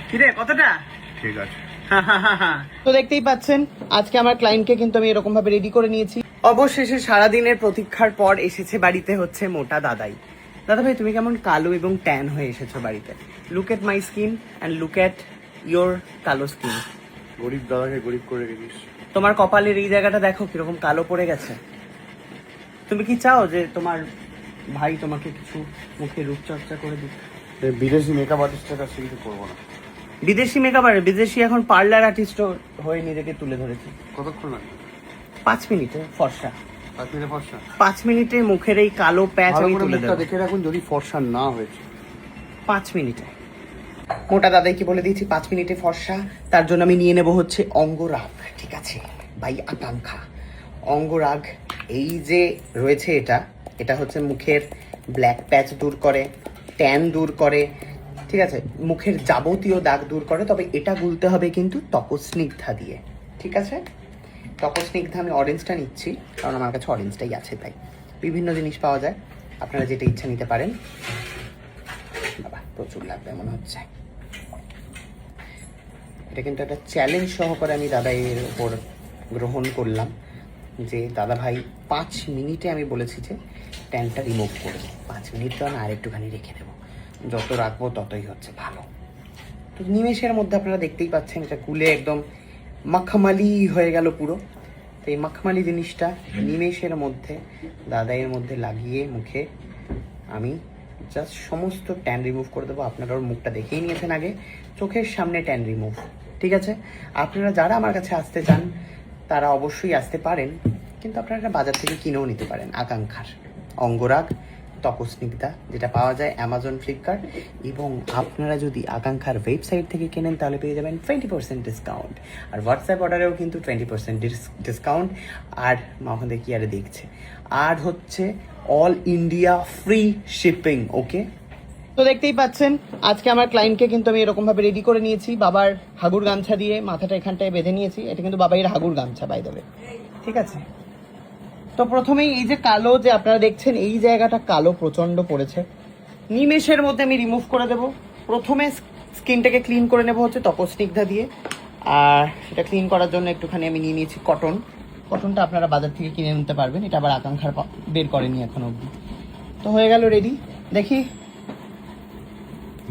কিরে কতটা? ঠিক আছে। তো দেখতেই পাচ্ছেন আজকে আমার ক্লায়েন্টকে কিন্তু আমি এরকম ভাবে রেডি করে নিয়েছি। অবশেষে সারাদিনের প্রতীক্ষার পর এসেছে বাড়িতে হচ্ছে মোটা দাদাই। দাদা ভাই তুমি কেমন কালো এবং ট্যান হয়ে এসেছো বাড়িতে। Look at my skin and look at your কালো স্কিন। গরিব দাদাকে গরিব করে রেখিস। তোমার কপালের এই জায়গাটা দেখো কিরকম কালো পড়ে গেছে। তুমি কি চাও যে তোমার ভাই তোমাকে কিছু মুখে রূপচর্চা করে দিক? বিদেশি মেকআপ আর্টিস্টের কাছে কিছু করবো না। বিদেশি মেকআপ আর্টিস্ট, বিদেশি এখন পার্লার আর্টিস্ট হয়ে নিজেকে তুলে ধরেছে। কতক্ষণ লাগে? 5 মিনিটে ফর্সা। 5 মিনিটে ফর্সা? 5 মিনিটে মুখের এই কালো প্যাচ আমি তুলে দেবো। দেখে রাখুন যদি ফর্সা না হয়েছে। 5 মিনিটে মোটা দাদাইকে বলে দিয়েছি 5 মিনিটে ফর্সা। তার জন্য আমি নিয়ে নেব হচ্ছে অঙ্গরাগ। ঠিক আছে ভাই, আকাঙ্ক্ষা অঙ্গরাগ। এই যে রয়েছে এটা হচ্ছে মুখের ব্ল্যাক প্যাচ দূর করে, ট্যান দূর করে, ঠিক আছে, মুখের যাবতীয় দাগ দূর করে। তবে এটা গুলতে হবে কিন্তু তপস্নিগ্ধা দিয়ে। ঠিক আছে, তপস্নিগ্ধা আমি অরেঞ্জটা নিচ্ছি কারণ আমার কাছে অরেঞ্জটাই আছে, তাই বিভিন্ন জিনিস পাওয়া যায়, আপনারা যেটা ইচ্ছা নিতে পারেন। বাবা প্রচুর লাগবে মনে হচ্ছে। এটা কিন্তু একটা চ্যালেঞ্জ সহকারে আমি দাদা এর উপর গ্রহণ করলাম যে দাদা ভাই 5 মিনিটে আমি বলেছি যে ট্যানটা রিমুভ করবো। 5 মিনিট তো আমি আরেকটুখানি রেখে দেবো, যত রাখবো ততই হচ্ছে ভালো। তো নিমেষের মধ্যে আপনারা দেখতেই পাচ্ছেন এটা কুলে একদম মাখমালি হয়ে গেল পুরো। তো এই মাখমালি জিনিসটা নিমেষের মধ্যে দাদাইয়ের মধ্যে লাগিয়ে মুখে আমি জাস্ট সমস্ত ট্যান রিমুভ করে দেবো। আপনারা ওর মুখটা দেখেই নিয়েছেন আগে, চোখের সামনে ট্যান রিমুভ। ঠিক আছে, আপনারা যারা আমার কাছে আসতে চান তারা অবশ্যই আসতে পারেন, কিন্তু আপনারা এটা বাজার থেকে কিনেও নিতে পারেন। আকাঙ্ক্ষার অঙ্গরাগ তপস্নিগ্ধা যেটা পাওয়া যায় অ্যামাজন, ফ্লিপকার্ট, এবং আপনারা যদি আকাঙ্ক্ষার ওয়েবসাইট থেকে কেনেন তাহলে পেয়ে যাবেন 20% ডিসকাউন্ট। আর হোয়াটসঅ্যাপ অর্ডারেও কিন্তু 20% ডিসকাউন্ট। আর ওখান থেকে কি আরে দেখছে, আর হচ্ছে অল ইন্ডিয়া ফ্রি শিপিং। ওকে, তো দেখতেই পাচ্ছেন আজকে আমার ক্লায়েন্টকে কিন্তু আমি এরকম ভাবে রেডি করে নিয়েছি। বাবার হাগুর গামছা দিয়ে মাথাটা এখানটায় বেঁধে নিয়েছি। এটা কিন্তু বাবাইয়ের হাগুর গামছা বাই দ্য ওয়ে। ঠিক আছে, তো প্রথমেই এই যে কালো যে আপনারা দেখছেন এই জায়গাটা কালো প্রচন্ড পড়েছে, নিমেষের মধ্যে আমি রিমুভ করে দেব। প্রথমে স্কিনটাকে ক্লিন করে নেব হচ্ছে তপস্নিগ্ধা দিয়ে। আর সেটা ক্লিন করার জন্য একটুখানি আমি নিয়ে নিয়েছি কটনটা আপনারা বাজার থেকে কিনে নিতে পারবেন। এটা আবার আকাঙ্ক্ষার বের করেনি এখন অবধি। তো হয়ে গেল রেডি। দেখি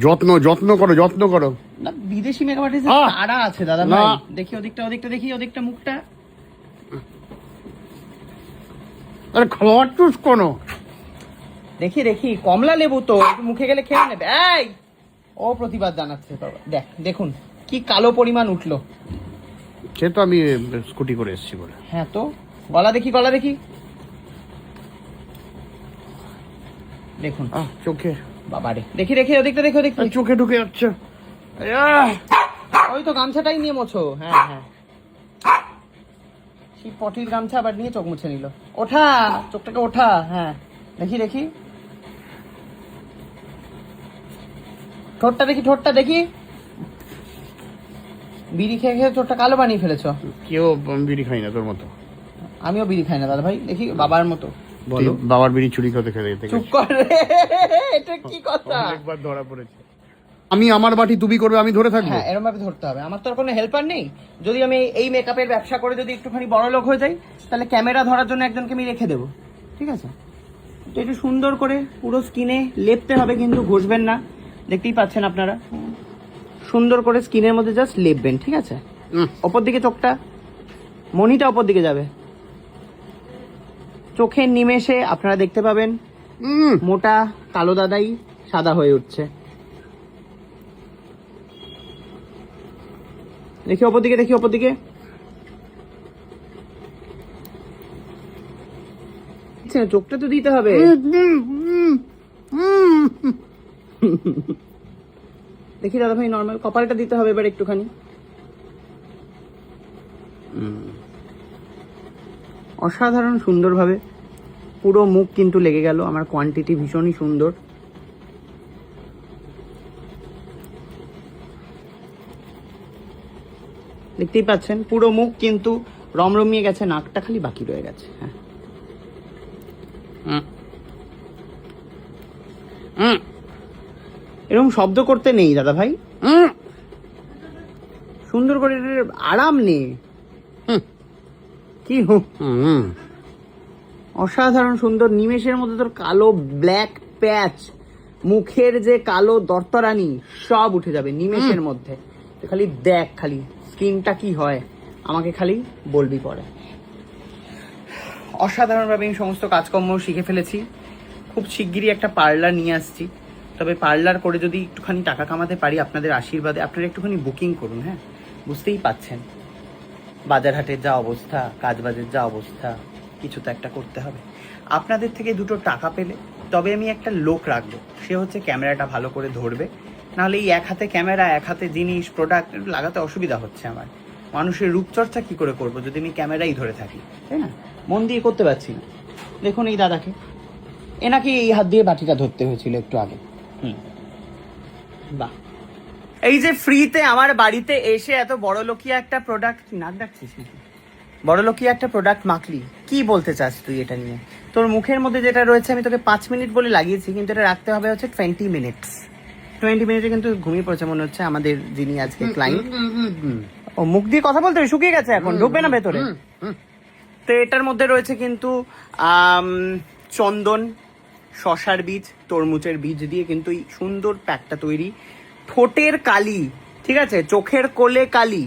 যত্ন করো। না বিদেশি মেকআপ আর্টিস্ট আড়া আছে দাদা ভাই। দেখি ওদিকটা দেখি, ওদিকটা মুখটা। আরে খাওয়ার টুস কোনো দেখি কমলা লেবু তো একটু মুখে গেলে খেয়ে নেবে। এই ও প্রতিবাদ জানাচ্ছে বাবা। দেখুন কি কালো পরিমাণ উঠলো। সে তো আমি স্কুটি করে এসেছি বলে। হ্যাঁ, তো গলা দেখি দেখুন চোখে বাবারে। দেখি ওদিকটা দেখি, চোখে ঢুকে যাচ্ছে। ওই তো গামছাটাই নিয়ে মোছো। হ্যাঁ সেই পটির গামছা আবার নিয়ে চোখ মুছে নিল। ওঠা চোখটাকে ওঠা। হ্যাঁ দেখি ঠোঁটটা দেখি। বিড়ি খেয়ে ঠোঁটটা কালো বানিয়ে ফেলেছ। কেউ বিড়ি খাই না তোর মতো। আমিও বিড়ি খাই না দাদা ভাই। দেখি বাবার মতো। বলো বাবার বিড়ি চুরি করতে খেতে। চুপ কর রে, এটা কি কথা? একবার ধরা পড়েছে। আমি আমার বাটি তুমি করবে, আমি ধরে থাকবো? হ্যাঁ এরকম ভাবে ধরতে হবে। আমার তো আর কোনো হেল্পার নেই। যদি আমি এই মেকআপের ব্যবসা করে যদি একটুখানি বড় লোক হয়ে যাই তাহলে ক্যামেরা ধরার জন্য একজনকে আমি রেখে দেবো। ঠিক আছে, তো একটু সুন্দর করে পুরো স্কিনে লেপতে হবে, কিন্তু ঘষবেন না। দেখতেই পাচ্ছেন আপনারা, সুন্দর করে স্কিনের মধ্যে জাস্ট লেপবেন। ঠিক আছে, ওপর দিকে চোখটা, মনিটা ওপর দিকে যাবে। চোখের নিমেষে আপনারা দেখতে পাবেন মোটা কালো দাদাই সাদা হয়ে উঠছে। দেখি ওপর দিকে। চোখটা তো দিতে হবে। দেখি দাদা ভাই নর্মাল কপালটা দিতে হবে এবার একটুখানি। অসাধারণ সুন্দরভাবে পুরো মুখ কিন্তু লেগে গেল। আমার কোয়ান্টিটি ভীষণই সুন্দর। দেখতেই পাচ্ছেন পুরো মুখ কিন্তু রমরমিয়ে গেছে, নাকটা খালি বাকি রয়ে গেছে। হ্যাঁ এরকম শব্দ করতে নেই দাদা ভাই, সুন্দর করে এটার আরাম নেই। কি অসাধারণ সুন্দর, নিমেষের মধ্যে তোর কালো ব্ল্যাক প্যাচ, মুখের যে কালো দর্তরানি সব উঠে যাবে নিমেষের মধ্যে। খালি দেখ খালি স্কিনটা কি হয়, আমাকে খালি বলবি পরে। অসাধারণভাবে আমি সমস্ত কাজকর্ম শিখে ফেলেছি। খুব শিগগিরই একটা পার্লার নিয়ে আসছি, তবে পার্লার করে যদি একটুখানি টাকা কামাতে পারি আপনাদের আশীর্বাদে, আপনারা একটুখানি বুকিং করুন। হ্যাঁ, বুঝতেই পাচ্ছেন বাজার হাটের যা অবস্থা, কাজবাজের যা অবস্থা, কিছু তো একটা করতে হবে। আপনাদের থেকে দুটো টাকা পেলে তবে আমি একটা লোক রাখবো, সে হচ্ছে ক্যামেরাটা ভালো করে ধরবে। নাহলে এই এক হাতে ক্যামেরা, এক হাতে জিনিস, প্রোডাক্ট লাগাতে অসুবিধা হচ্ছে আমার। মানুষের রূপচর্চা কি করে করবো যদি আমি ক্যামেরাই ধরে থাকি, তাই না? মন দিয়ে করতে পারছি না। দেখুন এই দাদাকে, এনাকে এই হাত দিয়ে বাটিটা ধরতে হয়েছিল একটু আগে। বাহ, এই যে ফ্রিতে আমার বাড়িতে এসে এত বড় লোকিয়া একটা প্রোডাক্ট, নাক ডাকছিস নাকি? বড় লোকিয়া একটা প্রোডাক্ট মাখলি, কি বলতে চাস তুই এটা নিয়ে? তোর মুখের মধ্যে যেটা রয়েছে আমি তোকে 5 মিনিট বলে লাগিয়েছি, কিন্তু এটা রাখতে হবে হচ্ছে 20 মিনিটস। 20 মিনিটে কিন্তু ঘুমিয়ে পড়েছে মনে হচ্ছে আমাদের যিনি আজকে ক্লায়েন্ট। ও মুখ দিয়ে কথা বলতে হবে, শুকিয়ে গেছে এখন, ঢুকবে না ভেতরে। তো এটার মধ্যে রয়েছে কিন্তু চন্দন, শশার বীজ, তরমুজের বীজ দিয়ে কিন্তু এই সুন্দর প্যাকটা তৈরি। ঠোঁটের কালি, ঠিক আছে, চোখের কোলে কালি,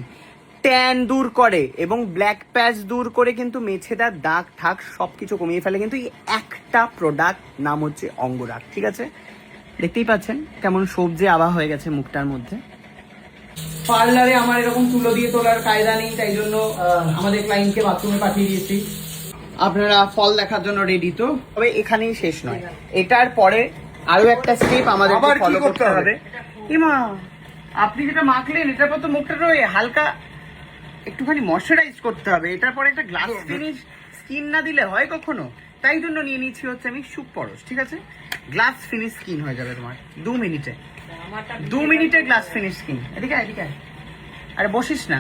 ট্যান দূর করে এবং ব্ল্যাক প্যাচ দূর করে কিন্তু মেছেদার দাগ ঠাক সবকিছু কমিয়ে ফেলে কিন্তু এই একটা প্রোডাক্ট, নাম হচ্ছে অঙ্গরাগ। ঠিক আছে, দেখতেই পাচ্ছেন কেমন সবজি আভা হয়ে গেছে মুখটার মধ্যে। পার্লারে আমার এরকম তুলো দিয়ে তোলার কায়দা নেই, তাই জন্য আমাদের ক্লায়েন্টকে বাথরুমে পাঠিয়ে দিয়েছি। আপনারা ফল দেখার জন্য রেডি তো? তবে এখানেই শেষ নয়, এটার পরে আরো একটা স্টেপ আমাদের ফলো করতে হবে। ইমা, আপনি যেটা মাখলেন এটার পর তো মুখটা হালকা একটুখানি ময়শ্চারাইজ করতে হবে। এটার পরে একটা গ্লাস ফিনিশ স্কিন না দিলে হয় কখনো? তাই জন্য নিয়ে নিচ্ছি হচ্ছে আমি সুপ পরশ। ঠিক আছে, গ্লাস ফিনিশ স্কিন হয়ে যাবে তোমার 2 মিনিটে। 2 মিনিটে গ্লাস ফিনিশ স্কিন। এদিকে এদিকে, আরে বসিস না,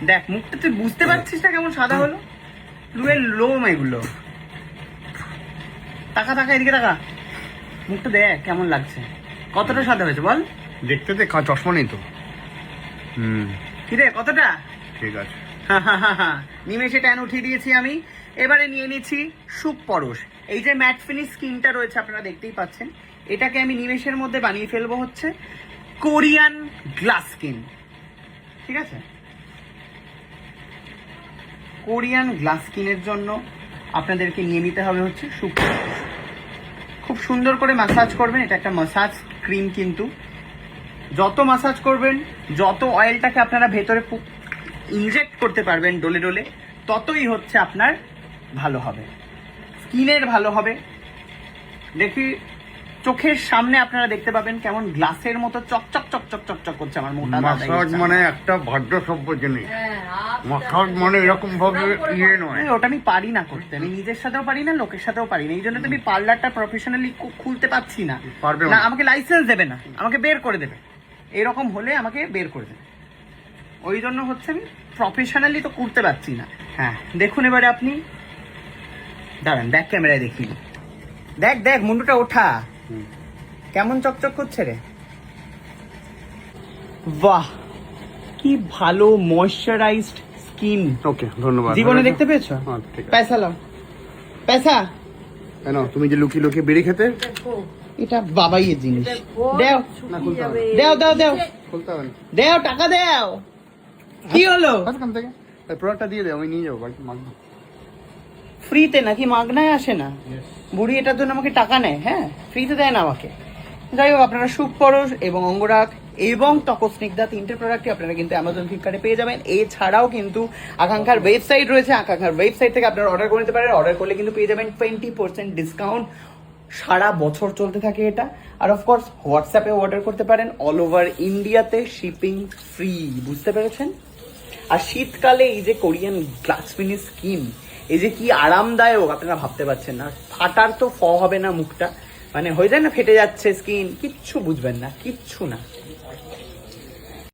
দেখ মুখটা তুই বুঝতে পারছিস না কেমন সাদা হলো? লুয়ের লোম এগুলো। তাকা তাকা, এদিকে তাকা, মুখটা দেখ কেমন লাগছে, কতটা সাদা হয়েছে বল? দেখতে দে, চশমা নেই তো। কিরে কতটা? ঠিক আছে, নিমেষে ট্যান উঠিয়ে দিয়েছি আমি। এবারে নিয়ে নিচ্ছি সুপ পরশ। এই যে ম্যাট ফিনিশ স্কিনটা রয়েছে আপনারা দেখতেই পাচ্ছেন, এটাকে আমি নিমেষের মধ্যে বানিয়ে ফেলবো হচ্ছে কোরিয়ান গ্লাস স্কিন। ঠিক আছে, কোরিয়ান গ্লাস স্কিনের জন্য আপনাদেরকে নিয়ে নিতে হবে হচ্ছে সুপ পরশ। খুব সুন্দর করে ম্যাসাজ করবেন, এটা একটা ম্যাসাজ ক্রিম, কিন্তু যত ম্যাসাজ করবেন, যত অয়েলটাকে আপনারা ভেতরে ইনজেক্ট করতে পারবেন ডলে ডলে, ততই হচ্ছে আপনার ভালো হবে, স্কিনের ভালো হবে। দেখি চোখের সামনে আপনারা দেখতে পাবেন কেমন গ্লাসের মতো চকচক চকচক চকচক করছে আমার মোটা দাদা। মাসাজ মানে একটা ভাগ্য সভ্য জিনিস, মাসাজ মানে এরকম ভাবে ইয়ে নয়। ওটা আমি পারি না করতে, আমি নিজের সাথেও পারি না, লোকের সাথেও পারি না। এই জন্য তো আমি পার্লারটা প্রফেশনালি খুলতে পারছি না। পারবে না, আমাকে লাইসেন্স দেবে না, আমাকে বের করে দেবে। এরকম হলে আমাকে বের করে দেবে, ওই জন্য হচ্ছে আমি প্রফেশনালি তো করতে পারছি না। হ্যাঁ দেখুন, এবারে আপনি দাঁড়ান, ব্যাক ক্যামেরায় দেখি, দেখ দেখ মুন্ডুটা ওঠা কেমন চকচক করছে রে। বাহ, কি ভালো ময়শ্চারাইজড স্কিন। ওকে, ধন্যবাদ। জীবনে দেখতে পেয়েছো? পয়সা লাও, পয়সা। কেন তুমি যে লুকিয়ে লুকিয়ে বেরিয়ে খেতে? এটা বাবাই এর জিনিস। দেও না, খুলতে হবে। দেও দেও দেও, খুলতে হবে না। দেও, টাকা দেও। কি হলো? কাম থেকে প্রোডাক্টটা দিয়ে দাও, আমি নিয়ে যাবো বাড়িতে মাখবো। ফ্রিতে নাকি মাগনায় আসে না? বুড়ি এটার জন্য আমাকে টাকা নেয়? হ্যাঁ, ফ্রিতে দেয় না আমাকে। যাই হোক, আপনারা সুপ পরশ এবং অঙ্গরাগ এবং তপস্নিগ্ধা 3টে প্রোডাক্টই আপনারা কিন্তু অ্যামাজন ফ্লিপকার্টে পেয়ে যাবেন। এছাড়াও কিন্তু আকাঙ্ক্ষার ওয়েবসাইট রয়েছে, আকাঙ্ক্ষার ওয়েবসাইট থেকে আপনারা অর্ডার করে নিতে পারেন। অর্ডার করলে কিন্তু পেয়ে যাবেন 20% ডিসকাউন্ট। সারা বছর চলতে থাকে এটা। আর অফকোর্স হোয়াটসঅ্যাপে অর্ডার করতে পারেন, অল ওভার ইন্ডিয়াতে শিপিং ফ্রি। বুঝতে পেরেছেন? আর শীতকালে এই যে কোরিয়ান গ্লাস ফিনিশ স্কিন, এই যে কি আরামদায়ক আপনারা ভাবতে পারছেন না। ফাটার তো হবে না মুখটা, মানে হয়ে যায় না ফেটে যাচ্ছে স্কিন, কিচ্ছু বুঝবেন না, কিচ্ছু না।